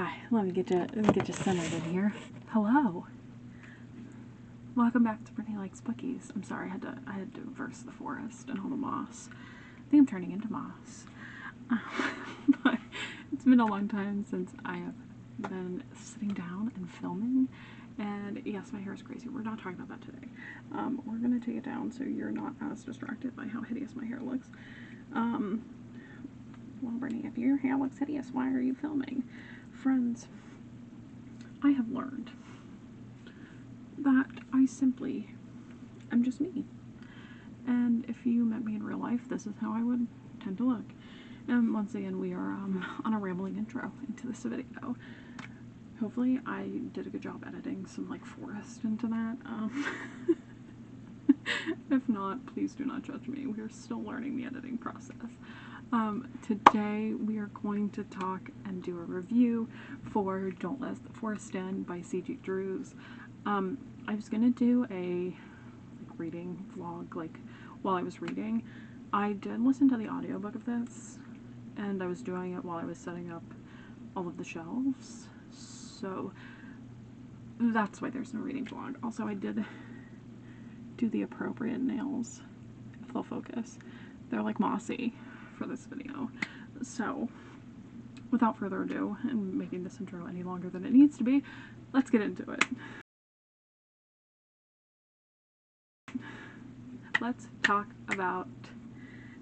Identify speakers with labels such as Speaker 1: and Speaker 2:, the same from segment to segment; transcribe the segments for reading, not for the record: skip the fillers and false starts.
Speaker 1: Hi, let me get you centered in here. Hello. Welcome back to Brittany Likes Bookies. I'm sorry, I had to verse the forest and all the moss. I think I'm turning into moss. But it's been a long time since I have been sitting down and filming. And yes, my hair is crazy. We're not talking about that today. We're gonna take it down so you're not as distracted by how hideous my hair looks. Well, Brittany, if your hair looks hideous, why are you filming? Friends, I have learned that I simply am just me. And if you met me in real life, this is how I would tend to look. And once again, we are on a rambling intro into this video. Hopefully I did a good job editing some like forest into that. If not, please do not judge me. We are still learning the editing process. Today we are going to talk and do a review for Don't Let the Forest In by C.G. Drews. I was gonna do a reading vlog while I was reading. I did listen to the audiobook of this, and I was doing it while I was setting up all of the shelves, so that's why there's no reading vlog. Also, I did do the appropriate nails, if they'll focus. They're like mossy for this video. So without further ado, and making this intro any longer than it needs to be, let's get into it. Let's talk about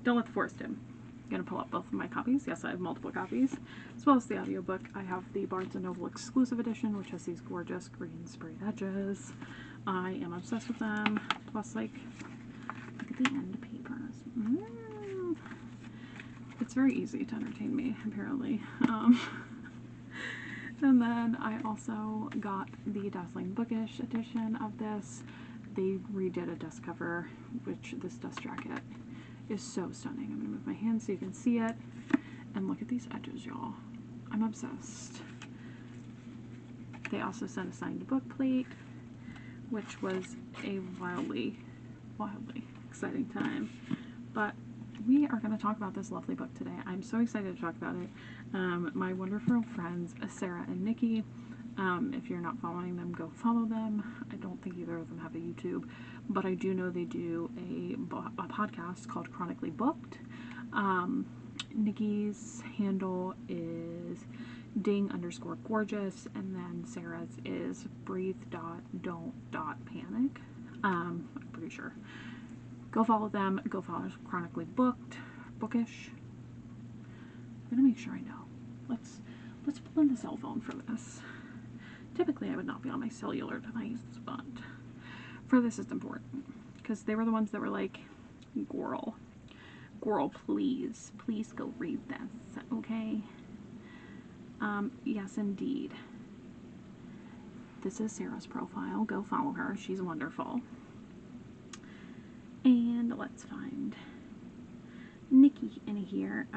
Speaker 1: Don't Let the Forest In. I'm gonna pull up both of my copies. Yes, I have multiple copies, as well as the audiobook. I have the Barnes & Noble exclusive edition, which has these gorgeous green sprayed edges. I am obsessed with them. Plus, like, look at the end papers. It's very easy to entertain me, apparently. And then I also got the Dazzling Bookish edition of this. They redid a dust cover, which this dust jacket is so stunning. I'm gonna move my hand so you can see it. And look at these edges, y'all. I'm obsessed. They also sent a signed book plate, which was a wildly exciting time. But we are going to talk about this lovely book today. I'm so excited to talk about it. My wonderful friends, Sara and Nikki, if you're not following them, go follow them. I don't think either of them have a YouTube, but I do know they do a podcast called Chronically Booked. Nikki's handle is ding_gorgeous, and then Sara's is breathe.don't.panic. I'm pretty sure. Go follow them. Go follow Chronically Bookish. I'm gonna make sure I know. Let's pull in the cell phone for this. Typically, I would not be on my cellular device, but for this it's important because they were the ones that were like, "Girl, please go read this, okay?" Yes, indeed. This is Sara's profile. Go follow her. She's wonderful. And let's find Nikki in here.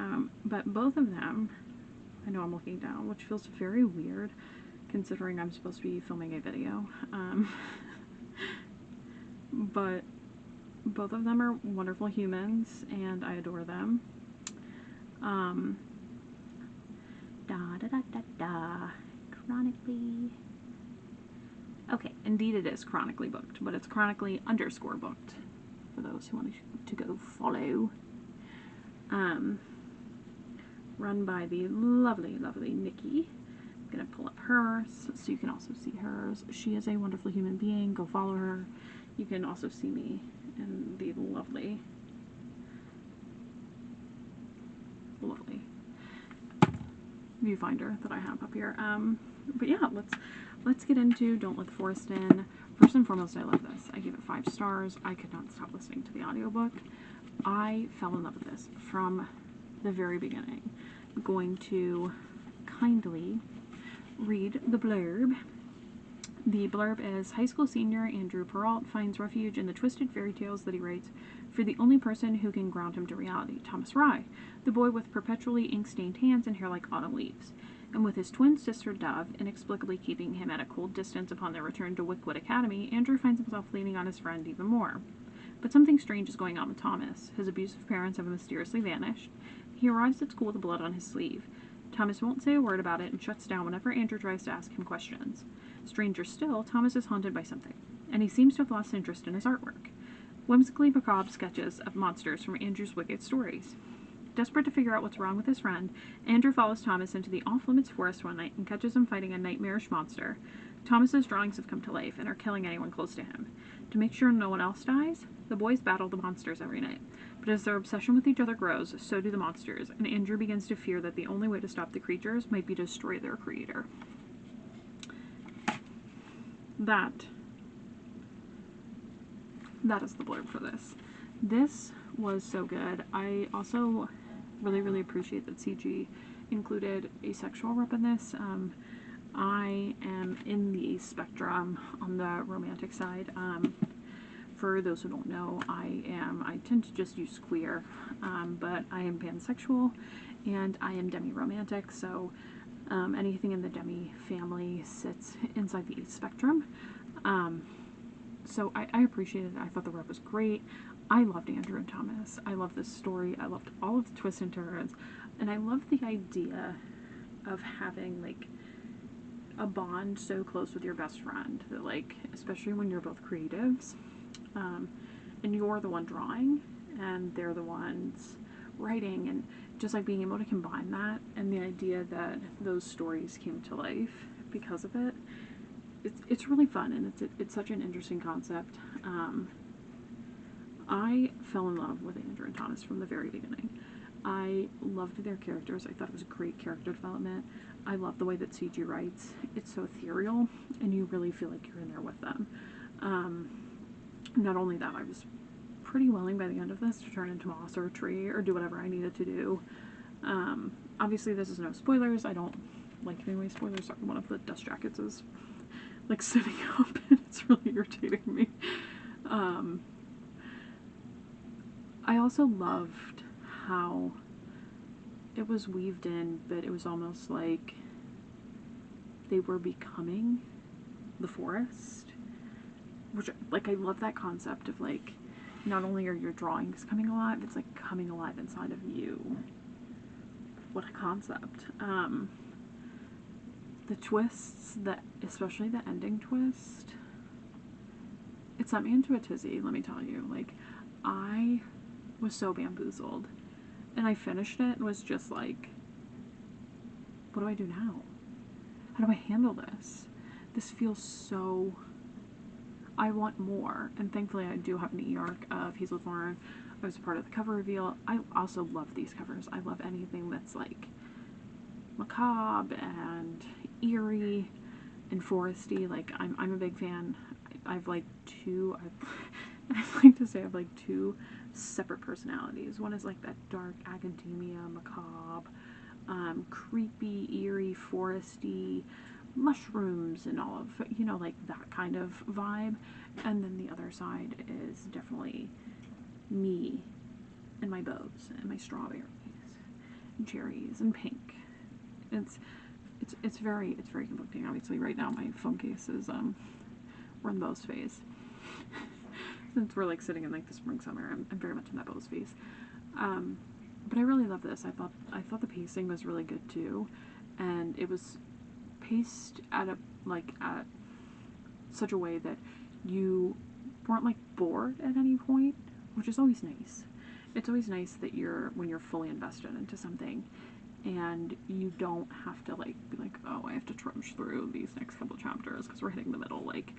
Speaker 1: But both of them, I know I'm looking down, which feels very weird considering I'm supposed to be filming a video. But both of them are wonderful humans, and I adore them. Chronically. Okay, indeed it is Chronically Booked, but it's Chronically_booked for those who want to go follow. Run by the lovely Nikki. I'm gonna pull up hers so you can also see hers. She is a wonderful human being. Go follow her. You can also see me in the lovely viewfinder that I have up here. But yeah, let's get into Don't Let the Forest In. First and foremost, I love this. I gave it 5 stars. I could not stop listening to the audiobook. I fell in love with this from the very beginning. I'm going to kindly read the blurb. The blurb is, high school senior Andrew Perrault finds refuge in the twisted fairy tales that he writes for the only person who can ground him to reality, Thomas Rye, the boy with perpetually ink-stained hands and hair like autumn leaves. And with his twin sister Dove inexplicably keeping him at a cool distance upon their return to Wickwood Academy, Andrew finds himself leaning on his friend even more. But something strange is going on with Thomas. His abusive parents have mysteriously vanished. He arrives at school with blood on his sleeve. Thomas won't say a word about it and shuts down whenever Andrew tries to ask him questions. Stranger still, Thomas is haunted by something, and he seems to have lost interest in his artwork. Whimsically macabre sketches of monsters from Andrew's wicked stories. Desperate to figure out what's wrong with his friend, Andrew follows Thomas into the off-limits forest one night and catches him fighting a nightmarish monster. Thomas's drawings have come to life and are killing anyone close to him. To make sure no one else dies, the boys battle the monsters every night. But as their obsession with each other grows, so do the monsters, and Andrew begins to fear that the only way to stop the creatures might be to destroy their creator. That is the blurb for this. This was so good. I also really appreciate that CG included a sexual rep in this. I am in the spectrum on the romantic side. For those who don't know, I tend to just use queer, but I am pansexual and I am demi-romantic, so anything in the demi family sits inside the spectrum. So I appreciated it. I thought the rep was great. I loved Andrew and Thomas. I loved this story. I loved all of the twists and turns. And I love the idea of having, like, a bond so close with your best friend that, like, especially when you're both creatives, and you're the one drawing and they're the ones writing, and just like being able to combine that and the idea that those stories came to life because of it. It's really fun, and it's such an interesting concept. I fell in love with Andrew and Thomas from the very beginning. I loved their characters. I thought it was great character development. I love the way that CG writes. It's so ethereal, and you really feel like you're in there with them. Not only that, I was pretty willing by the end of this to turn into moss or a tree or do whatever I needed to do. Obviously, this is no spoilers. I don't like giving away spoilers. One of the dust jackets is like sitting up, and it's really irritating me. I also loved how it was weaved in, but it was almost like they were becoming the forest, which, like, I love that concept of, like, not only are your drawings coming alive, it's like coming alive inside of you. What a concept. The twists, especially the ending twist, it sent me into a tizzy, let me tell you. Like, I was so bamboozled, and I finished it and was just like, what do I do now? How do I handle this? This feels so... I want more, and thankfully I do have an e-arc of Hazel Thorne. I was a part of the cover reveal. I also love these covers. I love anything that's like macabre and eerie and foresty. Like, I'm a big fan. I've like two, I like to say I have like two separate personalities. One is like that dark academia, macabre, creepy, eerie, foresty, mushrooms and all of, you know, like that kind of vibe. And then the other side is definitely me and my bows and my strawberries and cherries and pink. It's very conflicting. Obviously right now my phone case is we're in the bows phase. Since we're like sitting in like the spring summer, I'm very much in that bows phase. But I really love this. I thought the pacing was really good too, and it was paced at such a way that you weren't like bored at any point, which is always nice. It's always nice that when you're fully invested into something, and you don't have to like be like, oh, I have to trudge through these next couple chapters because we're hitting the middle. Like,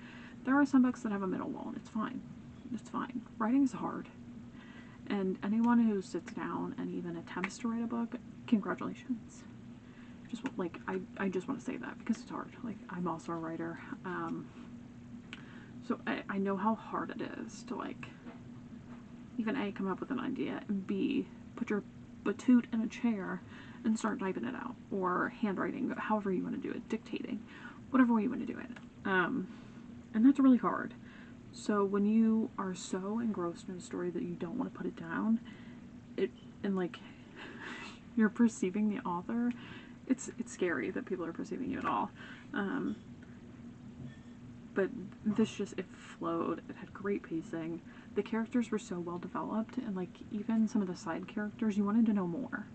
Speaker 1: there are some books that have a middle wall, and it's fine. It's fine. Writing is hard, and anyone who sits down and even attempts to write a book, congratulations. Just like, I just want to say that because it's hard. Like, I'm also a writer, so I know how hard it is to, like, even A, come up with an idea, and B, put your batoot in a chair and start typing it out, or handwriting, however you want to do it, dictating, whatever way you want to do it. And that's really hard. So when you are so engrossed in a story that you don't want to put it down, and like you're perceiving the author, it's scary that people are perceiving you at all. But this it flowed. It had great pacing. The characters were so well developed, and like even some of the side characters, you wanted to know more.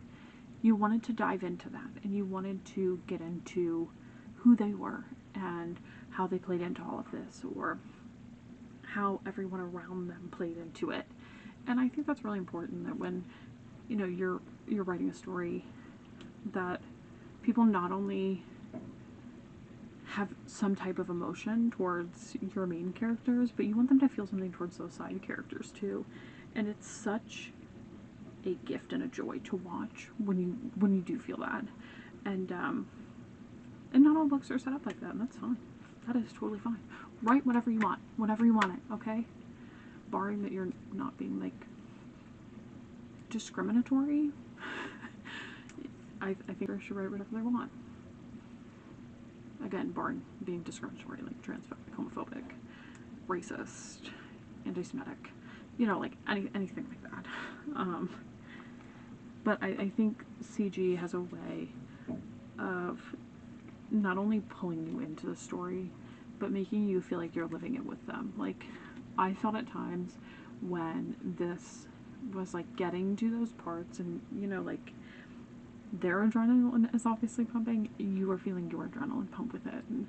Speaker 1: you wanted to dive into that, and you wanted to get into who they were and how they played into all of this, or how everyone around them played into it. And I think that's really important, that when, you know, you're writing a story, that people not only have some type of emotion towards your main characters, but you want them to feel something towards those side characters too. And it's such a gift and a joy to watch when you do feel that. And not all books are set up like that, and that's fine. That is totally fine. Write whatever you want, whenever you want it, okay? Barring that you're not being, like, discriminatory. I think they should write whatever they want. Again, barring being discriminatory, like transphobic, homophobic, racist, anti-Semitic, you know, like anything like that. But I think CG has a way of not only pulling you into the story, but making you feel like you're living it with them. Like, I felt at times when this was, like, getting to those parts, and, you know, like, their adrenaline is obviously pumping, you are feeling your adrenaline pump with it. And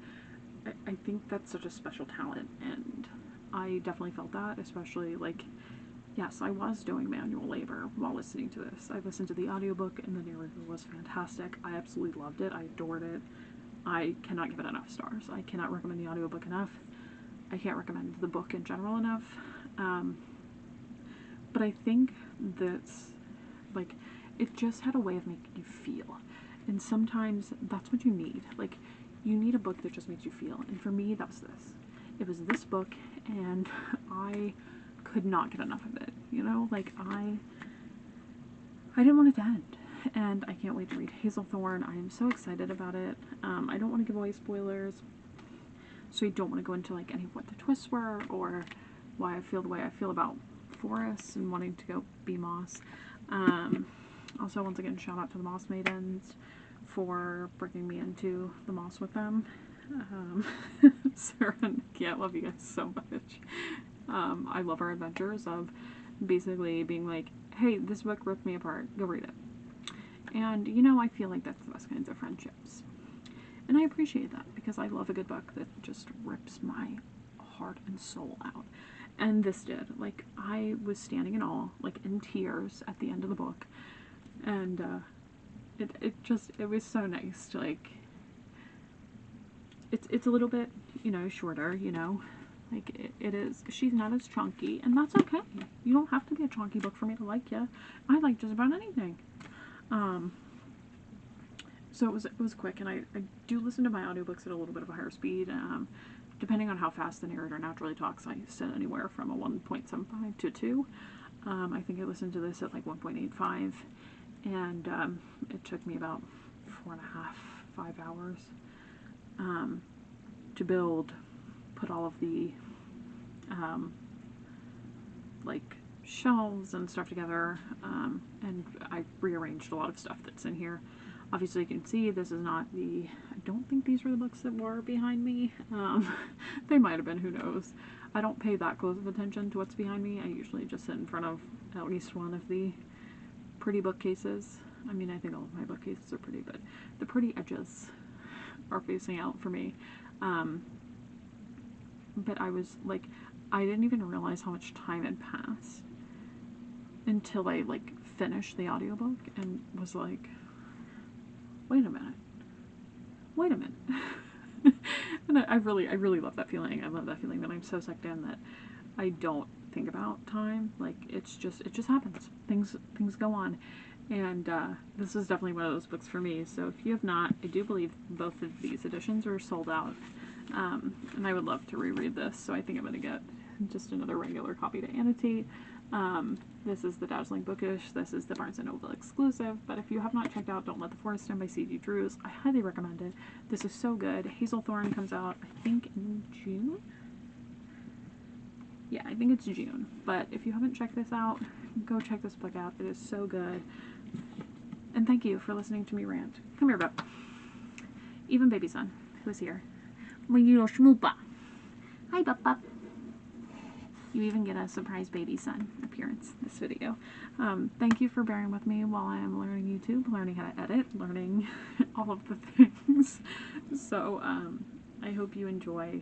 Speaker 1: I think that's such a special talent, and I definitely felt that, especially, like, yes, I was doing manual labor while listening to this. I listened to the audiobook, and the narrator was fantastic. I absolutely loved it. I adored it. I cannot give it enough stars. I cannot recommend the audiobook enough. I can't recommend the book in general enough. But I think that's, like, it just had a way of making you feel. And sometimes that's what you need. Like, you need a book that just makes you feel. And for me, that was this. It was this book, and I could not get enough of it. You know, like, I didn't want it to end. And I can't wait to read Hazelthorn. I am so excited about it. I don't want to give away spoilers, so I don't want to go into, like, any of what the twists were, or why I feel the way I feel about Forest and wanting to go be Moss. Also, once again, shout out to the Moss Maidens for bringing me into the Moss with them. Sara and Nikki, I love you guys so much. I love our adventures of basically being like, hey, this book ripped me apart, go read it. And, you know, I feel like that's the best kinds of friendships. And I appreciate that, because I love a good book that just rips my heart and soul out. And this did. Like, I was standing in awe, like, in tears at the end of the book. And, it was so nice to, like, it's a little bit, you know, shorter, you know. Like, it is. She's not as chunky, and that's okay. You don't have to be a chunky book for me to like you. I like just about anything. So it was quick, and I do listen to my audiobooks at a little bit of a higher speed. Depending on how fast the narrator naturally talks, I sit anywhere from a 1.75 to 2. I think I listened to this at like 1.85, and it took me about 4.5, 5 hours to build, put all of the like shelves and stuff together, and I rearranged a lot of stuff that's in here. Obviously, you can see this is not the, I don't think these were the books that were behind me. They might have been, who knows. I don't pay that close of attention to what's behind me. I usually just sit in front of at least one of the pretty bookcases. I mean, I think all of my bookcases are pretty, but the pretty edges are facing out for me. But I was like, I didn't even realize how much time had passed until I, like, finished the audiobook and was like, wait a minute. And I really love that feeling. I love that feeling that I'm so sucked in that I don't think about time. Like, it just happens. Things go on. And this is definitely one of those books for me. So if you have not, I do believe both of these editions are sold out. And I would love to reread this. So I think I'm going to get just another regular copy to annotate. This is the Dazzling Bookish. This is the Barnes & Noble exclusive. But if you have not checked out Don't Let the Forest In by C.G. Drews, I highly recommend it. This is so good. Hazelthorn comes out, I think, in June? Yeah, I think it's June. But if you haven't checked this out, go check this book out. It is so good. And thank you for listening to me rant. Come here, bub. Even baby son, who's here. My little schmoopa. Hi, bub. You even get a surprise baby son appearance this video. Thank you for bearing with me while I am learning YouTube, learning how to edit, learning all of the things. So I hope you enjoy.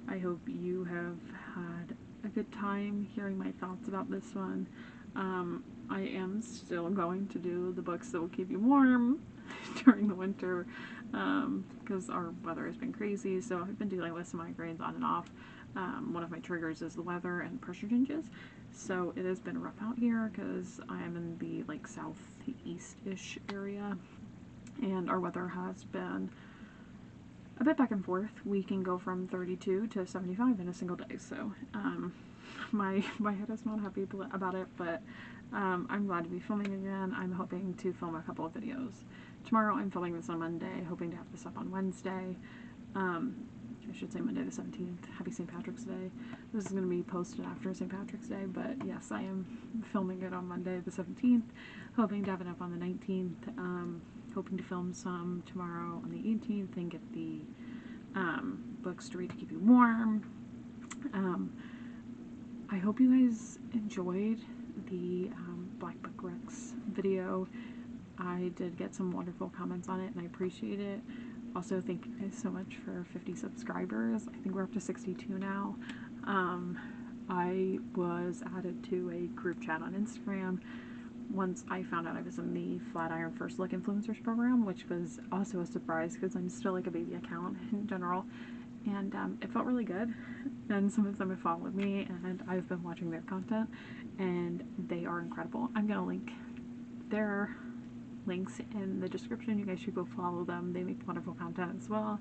Speaker 1: I hope you have had a good time hearing my thoughts about this one. I am still going to do the books that will keep you warm during the winter, because our weather has been crazy, so I've been dealing with some migraines on and off. One of my triggers is the weather and pressure changes, so it has been rough out here because I am in the like southeast-ish area, and our weather has been a bit back and forth. We can go from 32 to 75 in a single day, so my head is not happy about it, but I'm glad to be filming again. I'm hoping to film a couple of videos. Tomorrow I'm filming this on Monday, hoping to have this up on Wednesday. I should say Monday the 17th. Happy St. Patrick's Day. This is going to be posted after St. Patrick's Day, but yes, I am filming it on Monday the 17th, hoping to have it up on the 19th, hoping to film some tomorrow on the 18th and get the books to read to keep you warm. I hope you guys enjoyed the Black Book Rex video. I did get some wonderful comments on it and I appreciate it. Also, thank you guys so much for 50 subscribers. I think we're up to 62 now. I was added to a group chat on Instagram once I found out I was in the Flatiron First Look Influencers program, which was also a surprise because I'm still like a baby account in general. And it felt really good, and some of them have followed me and I've been watching their content and they are incredible. I'm gonna link their links in the description. You guys should go follow them. They make wonderful content as well.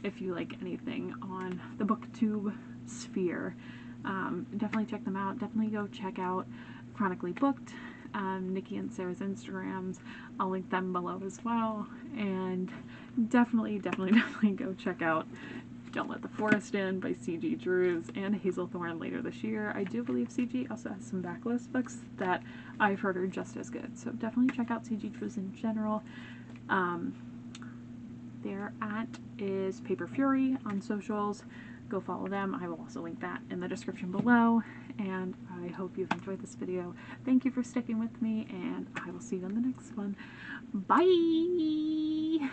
Speaker 1: If you like anything on the booktube sphere, definitely check them out. Definitely go check out Chronically Booked, Nikki and Sara's Instagrams. I'll link them below as well. And definitely go check out Don't Let the Forest In by C.G. Drews and Hazelthorne later this year. I do believe C.G. also has some backlist books that I've heard are just as good, so definitely check out C.G. Drews in general. Their @ is Paper Fury on socials. Go follow them. I will also link that in the description below, and I hope you've enjoyed this video. Thank you for sticking with me, and I will see you in the next one. Bye!